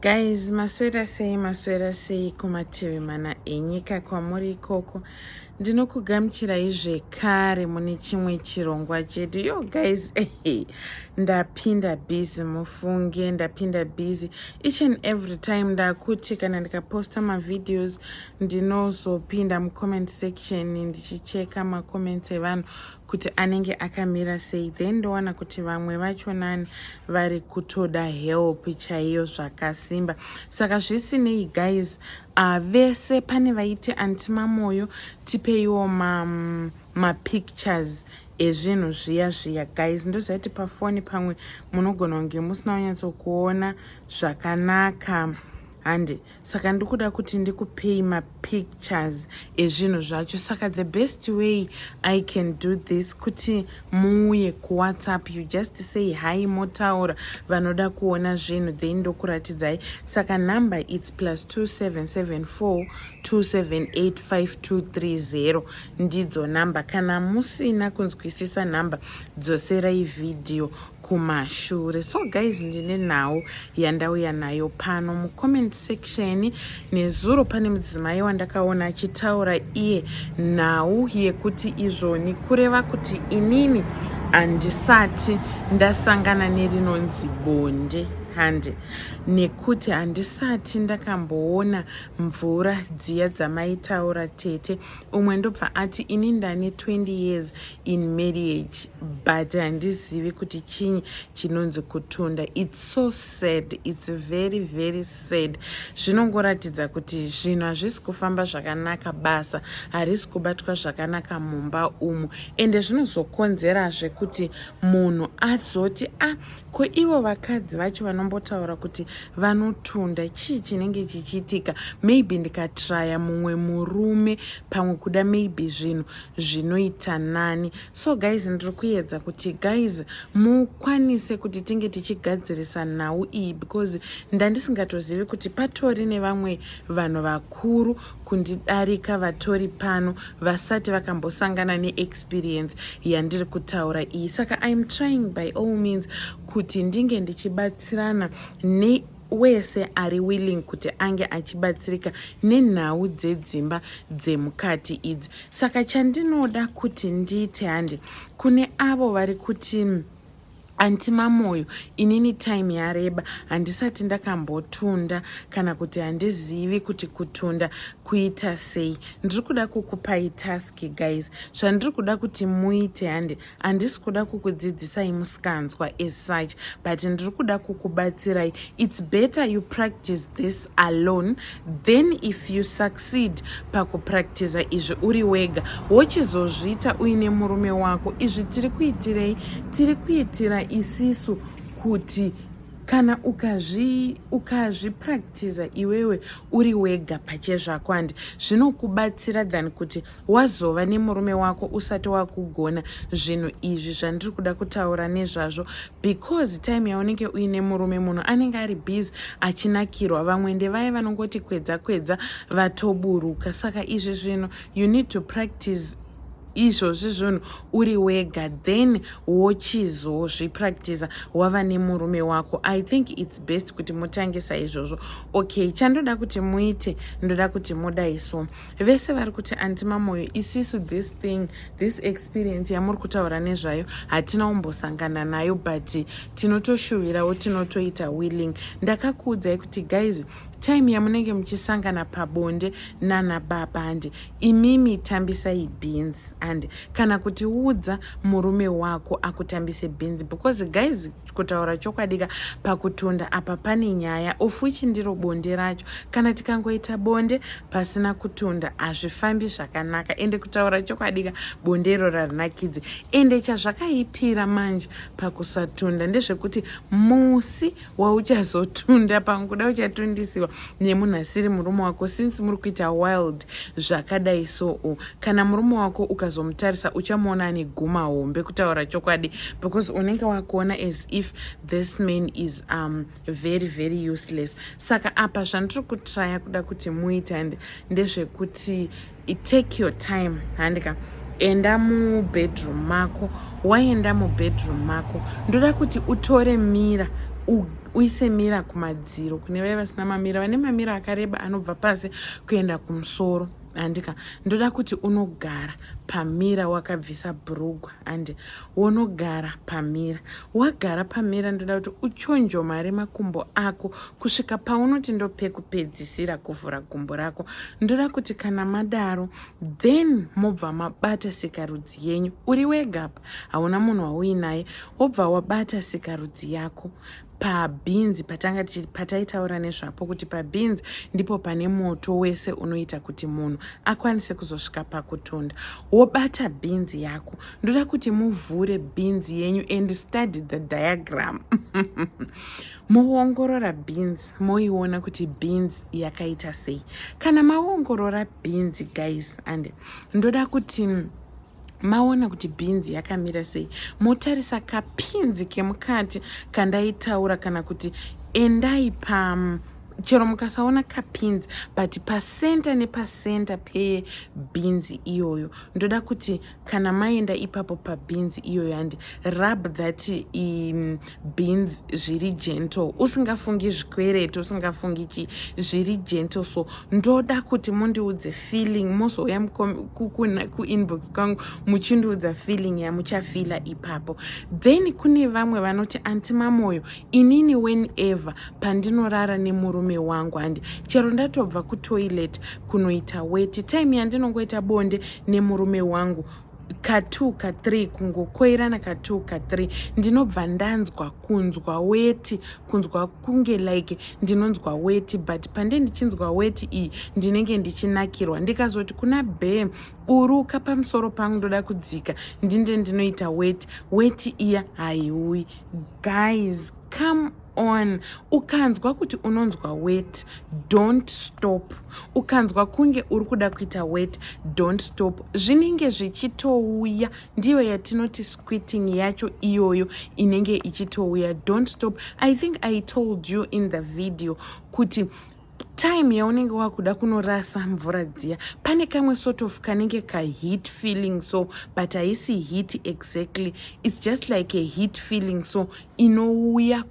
Guys, maswera sei kumativi mana enyika kwamuri ikoko. Ndinokugamuchirai zvekare mune chimwe chirongwa chedu. Yo guys, ndapinda busy mufunge, ndapinda busy each and every time. Ndakuti kana ndikaposta mavideos ndinozopinda mucomment section ndichicheka macomments evanhu kuti anenge akamira sei, then ndowana kuti vamwe vachonani vari kutoda help chaiyo zvakasimba. Saka zvisinei guys, vese pane vaiti antimamoyo tipeiwo mapictures ezvinhu zviya guys. Ndozati pafoni pamwe munogona kunge musina kunyatsokuona zvakanaka handi, saka ndikuda kuti ndikupei mapictures ezvinhu zvacho. Saka the best way I can do this kuti muuye kuwhatsapp, you just say hi motaura vanoda kuona zvinhu, then ndokuratidzai. Saka number it's +2774 2785230 ndidzo namba. Kana musina kunzwisisa namba dzoserai video kumashure. So guys, ndine nhau yandauya nayo pano mucomment section. Nezuro pane mudzimai wandakaona achitaura iye nhau yekuti izvoni kureva kuti inini handisati ndasangana nerinonzi bonde handi, nekuti handisati ndakamboona mvura dziya dzamaitaura tete. Umwe ndobva ati ini ndane 20 years in marriage but handizivi kuti chinyi chinonzi kutunda. It's so sad, it's very sad. Zvinongoratidza kuti zvinhu hazvisi kufamba zvakanaka, basa harisi kubatwa zvakanaka mumba umu, ende zvinozokonzerazve kuti munhu azoti ko ivo vakadzi vacho vanombotaura kuti vanotunda, chii chinenge chichiitika? Maybe ndikatraya mumwe murume pamwe kuda maybe zvinhu zvinoita nani. So guys, ndiri kuedza kuti guys mukwanise kuti tinge tichigadzirisa nhau iyi, because ndandisingatozvivi kuti patori nevamwe vanhu vakuru kundidarika vatori pano vasati vakambosangana neexperience yandiri kutaura iyi. Saka I'm trying by all means kuti ndinge ndichibatsirana wese ari willing kuti ange achibatsirika nenhau dzedzimba dzemukati idzi. Saka chandinoda kuti ndiite handi, kune avo vari kuti antimamoyo inini time yareba handisati ndakambotunda kana kuti handizivi kuti kutunda kuita sei. Ndiri kuda kukupai task guys, zvandiri kuda kuti muite handi, handisi kuda kukudzidzisai musikanzwa as such, but ndiri kuda kukubatsirai. It's better you practice this alone, then if you succeed pakupractiza izvi uri wega wochizozviita uine murume wako. Izvi tiri kuitirei? Tiri kuitira isisu kuti kana ukazvipractiza iwewe uri wega pachezvako handi, zvinokubatsira than kuti wazova nemurume wako usati wakugona zvinhu izvi zvandiri kuda kutaura nezvazvo. Because time yaunenge uine murume, munhu anenge ari busy achinakirwa, vamwe ndevaya vanongoti kwedza vatoburuka. Saka izvi zvinhu you need to practice izvozvi zvinhu uri wega, then wochizozvipractiza wava nemurume wako. I think it's best kuti mutange saizvozvo. Okay, chandoda kuti muite, ndoda kuti mudai so. Vese vari kuti antimamoyo isisu this experience yamuri kutaura nezvayo hatina kumbosangana nayo, but tinotoshuvirawo, tinotoita willing. Ndakakuudzai kuti guys, time yamunenge muchisangana pabonde nana baba handi, imimi tambisai beans handi, kana kuti udza murume wako akutambise beans. Because guys, kutaura chokwadika pakutunda apa pane nyaya of which ndiro bonde racho. Kana tikangoita bonde pasina kutunda hazvifambi zvakanaka, ende kutaura chokwadika bonde iro rarinakidzi. Ende chazvakaipira manje pakusatunda ndezvekuti musi wauchazotunda pamwe kuda uchatundisiwa nemunhu asiri murume wako, since muri kuita wild zvakadai so, kana murume wako ukazomutarisa uchamuona ane guma hombe kutaura chokwadi, because unenge wakuona as if this man is very useless. Saka apa zvandiri kutraya kuda kuti muite ndezvekuti take your time handika, enda mubedroom mako. Waenda mubedroom mako ndoda kuti utore mira uise mira kumadziro. Kune vaya vasina mamira, vane mamira akareba anobva pasi kuenda kumusoro. Andika ndoda kuti unogara pamira wakabvisa bhurugwa ande unogara pamira. Wagara pamira ndoda kuti uchonjomare makumbo ako kusvika paunoti ndopekupedzisira kuvhura gumbo rako. Ndoda kuti kana madaro then mobva mabata sikarudzi yenyu. Uri wega pa, hauna munhu wauinaye, wobva wabata sikarudzi yako. Pabhinzi pataitaura nezvapo kuti pabhinzi ndipo pane moto wese unoita kuti munhu akwanise kuzosvika pakutunda. Wobata bhinzi yako. Ndoda kuti muvhure bhinzi yenyu and study the diagram. Muongorora bhinzi, moiona kuti bhinzi yakaita sei. Kana maongorora bhinzi guys, and ndoda kuti maona kuti bhinzi yakamira sei, motarisa kapinzi kemukati kandaitaura kana kuti endai chero mukasaona kapinzi but pasenta nepasenta pebhinzi iyoyo. Ndoda kuti kana maenda ipapo pabhinzi iyoyo and rub that beans zviri gentle, usingafungi zvikwereti, usingafungi zviri gentle. So ndoda kuti mundiudze feeling, mozouya kuinbox kwangu muchindiudza feeling yamuchafila ipapo. Then kune vamwe vanoti anti Mamoyo, inini whenever pandinorara nemurume wangu and chero ndatobva kutoilet kunoita weti, time yandinongoita bonde nemurume wangu ka2 ka3 kungokoirana ka2 ka3 ndinobva ndanzwa kunzwa weti, kunzwa kunge like ndinonzwa weti, but pande ndichinzwa weti iyi ndinenge ndichinakirwa. Ndikazoti kuna be uruka pamusoro pangu ndoda kudzika ndinoita weti iya haiui. Guys, come on. Ukanzwa kuti unonzwa wet, don't stop. Ukanzwa kunge uri kuda kuita wet, don't stop. Zvinenge zvichitouya, ndiyo yatinoti squirting yacho iyoyo inenge ichitouya. Don't stop. I think I told you in the video kuti time yaunenge wakuda kunorasa mvura dziya pane kamwe sort of kanenge ka heat feeling, so but haisi heat exactly, it's just like a heat feeling. So inouya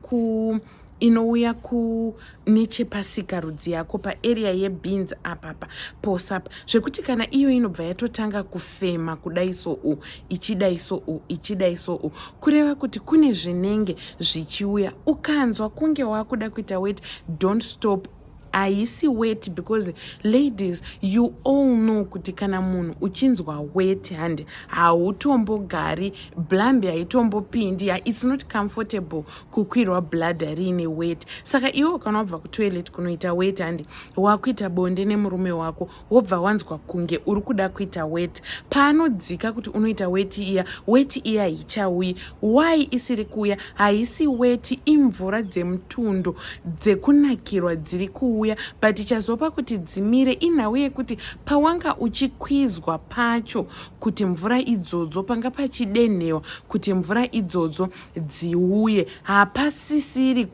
ku nechepasikarudzi yako paarea yebhinzi apapa posapa, zvekuti kana iyo inobva yatotanga kufema kudai so ichidai so kureva kuti kune zvinenge zvichiuya. Ukanzwa kunge wakuda kuita wet, don't stop. Haisi wet because ladies, you all know kuti kana munhu uchinzwa wet hand hautombogari, blambi haitombopindi, it's not comfortable kukwirwa bladder riine wet. Saka iwo kana wabva kutoilet kunoita wet hand wakuita bonde nemurume wako wobva wanzwa kunge uri kuda kuita wet, paanodzika kuti unoita weti iya haichauyi. Why isiri kuuya? Haisi weti, imvura dzemutundo dzekunakirwa dziri kuuya, but ichazopa kuti dzimire inhau yekuti pawanga uchikwizwa pacho kuti mvura idzodzo panga pachidenhewa kuti mvura idzodzo dziuye, hapasisiri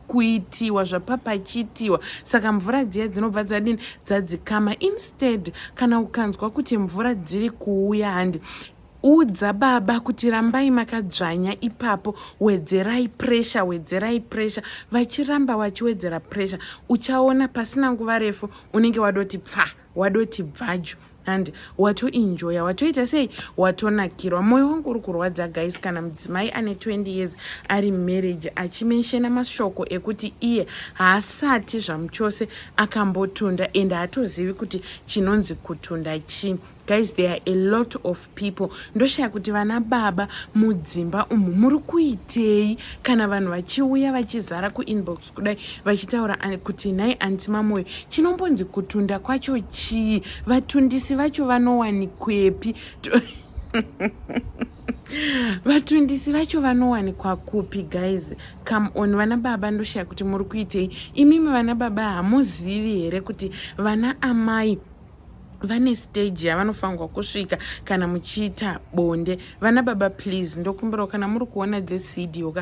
kuitiwa zvapapachitiwa. Saka mvura dziya dzinobva dzadzikama. Instead, kana ukanzwa kuti mvura dziri kuuya handi, udza baba kuti rambai makadzvanya ipapo, wedzerai pressure. Vachiramba vachiwedzera pressure, uchaona pasina nguva refu unenge wadoti bvaju and watoenjoya, watoita sei, watonakirwa. Moyo wangu uri kurwadza guys kana mudzimai ane 20 years ari marriage achimenshena mashoko ekuti iye haasati zvamuchose akambotunda and haatozivi kuti chinonzi kutunda chii. Guys, there are a lot of people. Ndoshaya kuti vana baba mudzimba umu muri kuitei kana vanhu vachiuya vachizara kuinbox kudai vachitaura kuti nhai anti Mamoyo, chinombonzi kutunda kwacho chii? Vatundisi vacho vanowanikwepi? Vatundisi vacho vanowanikwa kupi? Guys, come on. Vana baba ndoshaya kuti muri kuitei. Imimi vana baba hamuzivi here kuti vana amai vane stage yavanofangwa kusvika kana muchiita bonde? Vana baba please, ndokumbira kana muri kuona this video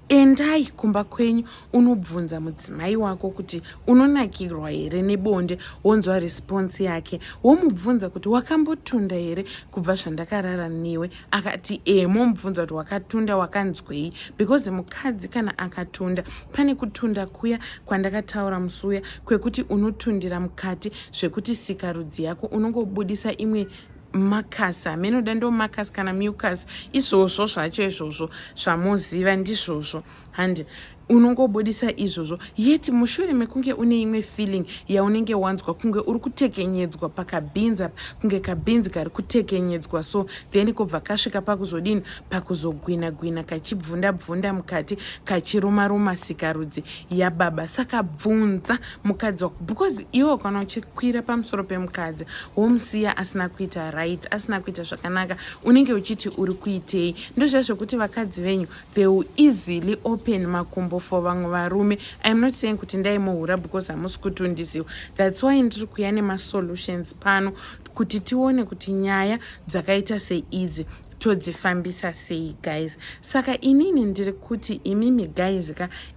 endai kumba kwenyu unobvunza mudzimai wako kuti unonakirwa here nebonde, wonzwa response yake. Womubvunza kuti wakambotunda here kubva zvandakarara newe, akati momubvunza kuti wakatunda wakanzwei, because mukadzi kana akatunda, pane kutunda kuya kwandakataura musuya kwekuti unotundira mukati zvekuti sikarudzi yako unongobudisa imwe makasi amenoda ndo makasi kana mucus, izvozvo zvacho izvozvo zvamuziva ndizvozvo handi unongobudisa izvozvo. Yeti mushure mekunge une imwe feeling yaunenge wanzwa kunge uri kutekenyedzwa pakabinzi apa, kunge kabinzi kari kutekenyedzwa, so then kubva kasvika pakuzodini, pakuzogwina kachibvunda mukati, kachiruma sikarudzi yababa. Saka bvunza mukadzi wako, because iwo kana uchikwira pamusoro pemukadzi womusiya asina kuita right, asina kuita zvakanaka, unenge uchiti uri kuitei. Ndozvo zvokuti vakadzi venyu they will easily open makumbo for vamwe varume. I'm not saying kuti ndaimuhura because hamusi kutundisiwa. That's why ndiri kuuya nemasolutions pano kuti tione kuti nyaya dzakaita seidzi todzifambisa sei guys. Saka inini ndiri kuti imimi guys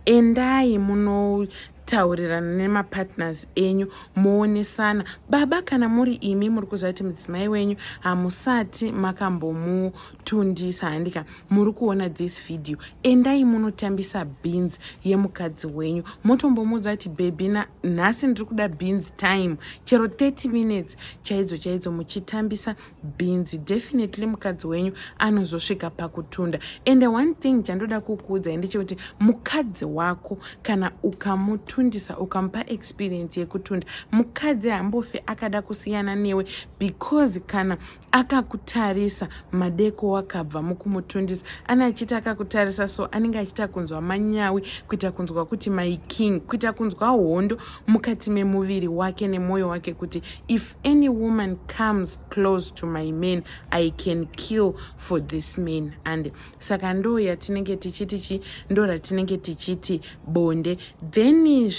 endai taurirana nemapartners enyu, muonesana. Baba kana muri imi muri kuziva kuti mudzimai wenyu hamusati makambomutundisa, handika muri kuona this video, endai munotambisa beans yemukadzi wenyu, motombomudza kuti baby nhasi ndiri kuda beans time, chero 30 minutes chaidzo muchitambisa beans, definitely mukadzi wenyu anozosvika pakutunda. And one thing chandoda kukuudza ndechekuti mukadzi wako kana ukamutundisa ukamupa experience yekutunda, mukadzi hambofe akada kusiyana newe, because kana akakutarisa madeko wakabva mukumutundisa, anachita akakutarisa, so anenge achita kunzwa manyawi, kuita kunzwa kuti my king, kuita kunzwa hondo mukati memuviri wake nemwoyo wake, kuti if any woman comes close to my man I can kill for this man. And saka ndo yatinenge tichiti ndo ratinenge tichiti bonde. Then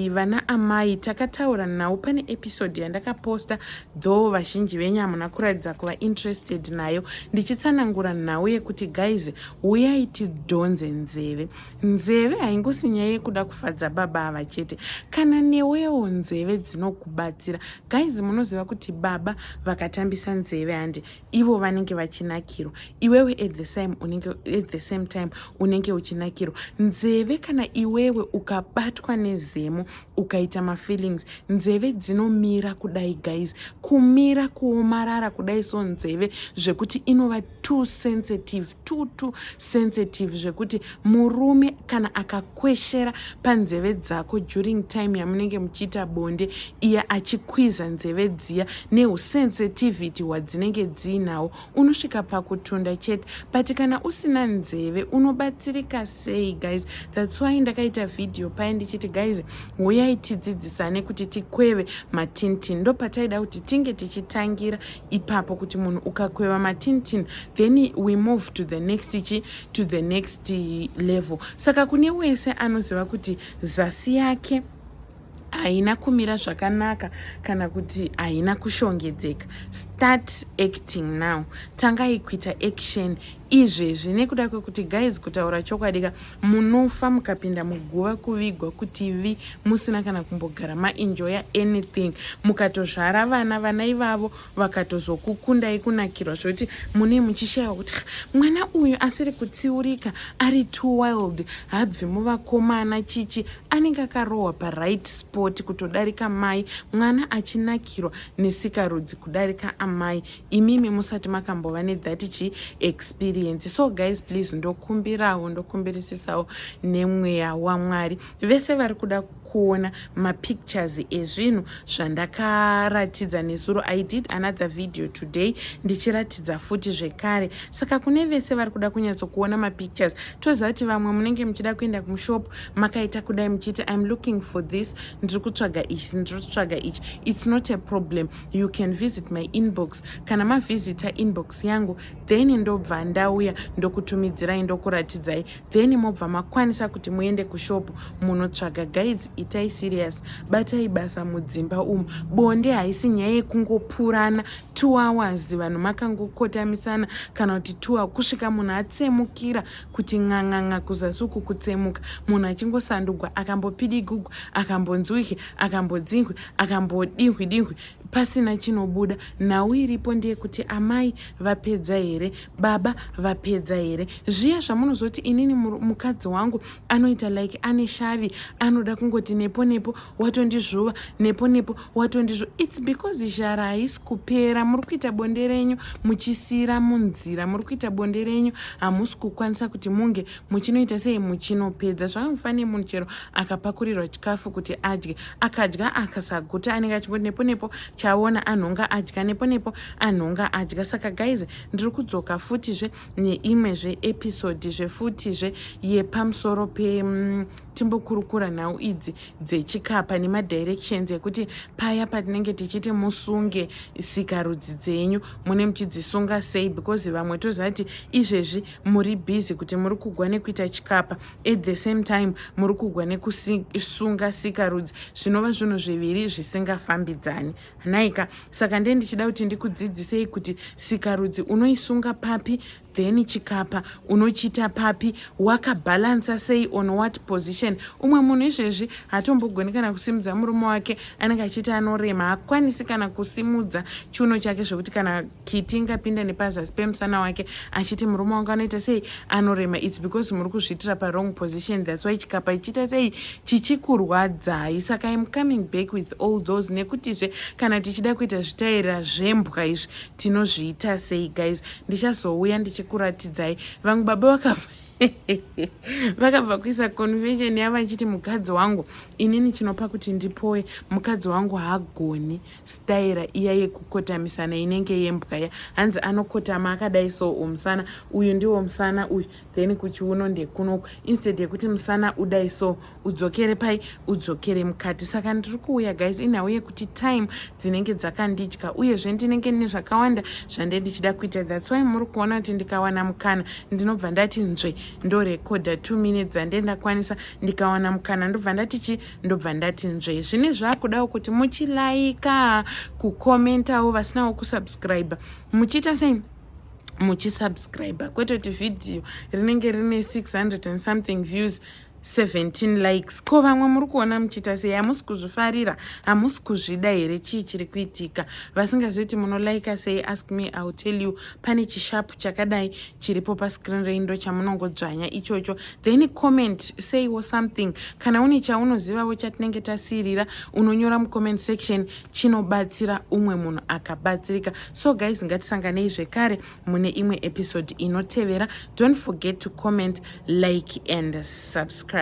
vana amai takataura nawo, pane episode yandakaposta, though vazhinji venyu hamuna kuratidza kuva interested nayo, ndichitsanangura nawo yekuti guys uyai tidhonze nzeve haingosi nyaya yekuda kufadza baba ava chete, kana newewo nzeve dzinokubatsira guys. Munoziva kuti baba vakatambisa nzeve handi ivo vanenge vachinakirwa, iwewe at the same time unenge uchinakirwa. Nzeve kana iwewe ukabatwa nezemo ukaita mafeelings, nzeve dzinomira kudai guys, kumira kuomarara kudai, so nzeve zvekuti inova too sensitive zvekuti murume kana akakweshera panzeve dzako during time yamunenge muchiita bonde, iya achikwiza nzeve dziya neusensitivity hwadzinenge dziinawo, unosvika pakutunda chete. But kana usina nzeve unobatsirika sei guys? That's why ndakaita video paya ndichiti guys uyai tidzidzisane kuti tikweve matintin. Ndo pataida kuti tinge tichitangira ipapo, kuti munhu ukakweva matintin then we move to the next level. Saka kune wese anoziva kuti zasi yake haina kumira zvakanaka kana kuti haina kushongedzeka, start acting now. Tangai kuita action izvezvi, nekuda kwekuti guys kutaura chokwadi munofa mukapinda muguva kuvigwa kuti musina kana kumbogara maenjoya anything, mukatozvara vana ivavo vakatozokukundai kunakirwa zvokuti mune muchishayiwa kuti mwana uyu asiri kutsiurika, ari too wild, habvi muvakomana chichi, anenge akarohwa right spot kutodarika mai, mwana achinakirwa nesikarudzi kudarika amai, imimi musati makambova that experience. So guys please ndokumbirisisawo nemweya waMwari. Vese vari kuda kuona mapictures ezvinhu zvandakaratidza nesuro, I did another video today ndichiratidza futi zvekare. Saka kune vese vari kuda kunyatsokuona mapictures, toziva kuti vamwe munenge muchida kuenda kumushop makaita kudai muchiti I'm looking for this, ndiri kutsvaga ichi, it's not a problem, you can visit my inbox. Kana mavhizita inbox yangu then ndobva ndauya ndokutumidzirai ndokuratidzai, then mobva makwanisa kuti muende kushop munotsvaga guys. itai serious, batai basa mudzimba umu. Bonde haisi nyaya yekungopurana 2 hours vanhu makangokotamisana kana kuti 2 hours kusvika munhu atsemukira kuti ng'ang'ang'a kuzasi uku kutsemuka, munhu achingosandugwa akambopidigugu akambonzwike akambodzinzwi akambodinhwi pasina chinobuda. Nhau iripo ndeyekuti amai vapedza here, baba vapedza here. Zviya zvamunozoti inini mukadzi wangu anoita like ane shavi, anoda kungoti nepo nepo watondizvuva, nepo nepo watondizvuva. It's because zhara haisi kupera. Muri kuita bonde renyu muchisira munzira, muri kuita bonde renyu hamusi kukwanisa kuti munge muchinoita sei muchinopedza. Zvakamufane munhu chero akapakurirwa chikafu kuti adye, akadya akasaguta anenge achingoti nepo nepo chaona anhonga adya, nepo nepo anhonga adya. Saka guys, ndiri kudzoka futizve neimwezve episode futizve yepamusoro timbokurukura nhau idzi dzechikapa nemadirections ekuti paya patinenge tichiti musunge sikarudzi dzenyu mune muchidzisunga sei, because vamwe tozati izvezvi muri busy kuti muri kugwa nekuita chikapa, at the same time muri kugwa nekusunga sikarudzi, zvinova zvinhu zviviri zvisingafambidzani naika. Saka ndiye ndichida kuti ndikudzidzisei kuti sikarudzi unoisunga papi, then chikapa unochita papi, wakabalansa sei, on what position. Umwe munhu izvezvi hatombogoni kana kusimudza murume wake, anenge achiti anorema, hakwanisi kana kusimudza chiuno chake zvekuti kana kiti ingapinda nepazasi pemusana wake achiti murume wangu anoita sei anorema. It's because muri kuzviitira wrong position, that's why chikapa ichita sei chichikurwadzai. Saka I'm coming back with all those, nekutizve kana tichida kuita zvitaira zvembwa izvi tinozviita sei guys. Ndichazouya ndichikuratidzai. Vamwe baba vakabva kuisa convention yava ichiti mukadzi wangu inini chinopa kuti ndipoe, mukadzi wangu haagoni staira iya yekukotamisana inenge yembwa. Hanzi anokotama akadai so umusana uyu ndiwo musana uyu, then kuchiuno ndekunoku, instead yekuti musana udai so udzokere pai udzokere mukati. Saka ndiri kuuya guys inhau yekuti time dzinenge dzakandidya uyezve ndinenge nezvakawanda zvande ndichida kuita. That's why muri kuona kuti ndikawana mukana ndinobva ndati nzve ndorekodha 2 minutes dzande ndakwanisa, ndikawana mukana ndobva ndati nzve. Zvine zvakudawo kuti muchilaika, kukomentawo, vasinawo kusubscribe muchiita sei muchisubscribe, kwete kuti vhidhiyo rinenge rine 600 and something views 17 likes. Ko vamwe muri kuona muchiita sei? Hamusi kuzvifarira, hamusi kuzvida here? Chii chiri kuitika? Vasingazoti munolaika sei? Ask me, I will tell you. Pane chishapu chakadai chiripo pascreen reindo chamunongodzvanya ichocho, then comment say or something. Kana une chaunozivawo chatinenge tasirira unonyora mucomment section, chinobatsira umwe munhu akabatsirika. So guys, ngatisanganei zvekare mune imwe episode inotevera. Don't forget to comment, like and subscribe.